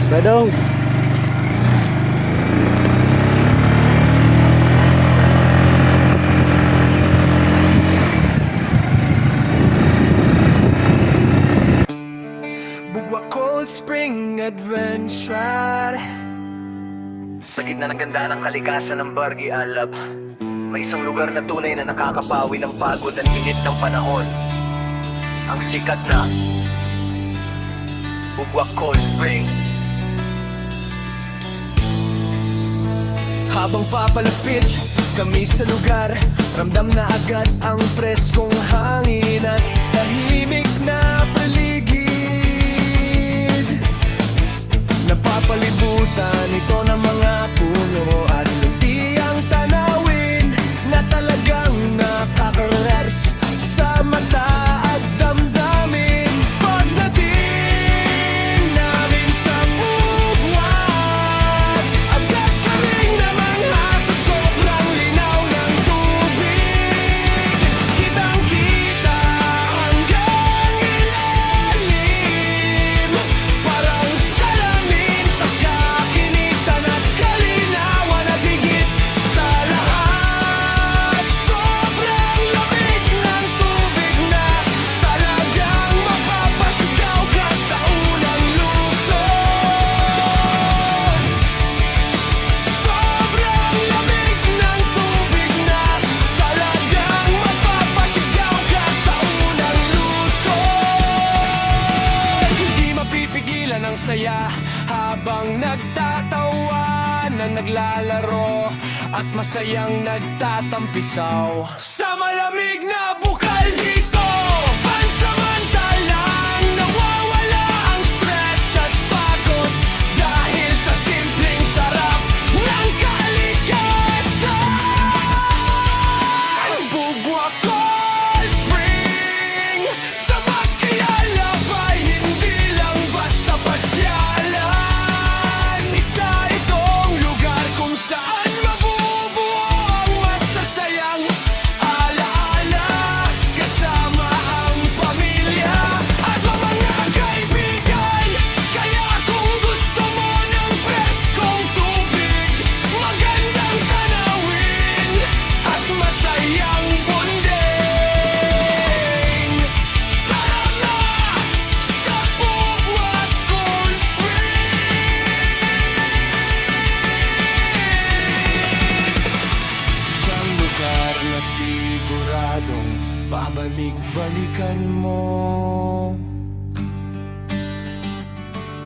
Badong. Bugwa Cold Spring Adventure. Sa gitna ng ganda ng kalikasan ng Barangay Alab, may isang lugar na tunay na nakakapawi ng pagod at init ng panahon. Ang sikat na Bugwa Cold Spring. Habang papalapit kami sa lugar, ramdam na agad ang preskong hangin at tahimik na paligid. Napapalibutan ito ng mga puno at lunti ang tanawin na talagang nakaka-relax sa mata at damdamin. Pagdating namin sa bugwat, agad kaming namangha sa sobrang linaw ng tubig. Kitang-kita hanggang ilalim, parang salamin sa kakinisan at kalinawan. At higit sa lahat, sobrang lamig ng tubig na talagang mapapasigaw ka sa unang lusong. Sobrang lamig ng tubig na talagang mapapasigaw ka sa unang lusong. Hindi mapipigilan ang saya habang nagtatawa na naglalaro at masayang nagtatampisaw sa malamig na bukal dito. Pansamantalang nawawala ang stress at pagod dahil sa simpleng sarap ng kalikasan. Bugwa Cold Spring sa Magkialab ay hindi lang basta pasyalan. Isa itong lugar kung saan mabubuo ang masasayang alaala kasama ang pamilya at mga kaibigan. Kaya kung gusto mo ng preskong tubig, magandang tanawin at masayang bonding, tara na sa Bugwa Cold Spring. Isang lugar na siguradong babalik-balikan mo.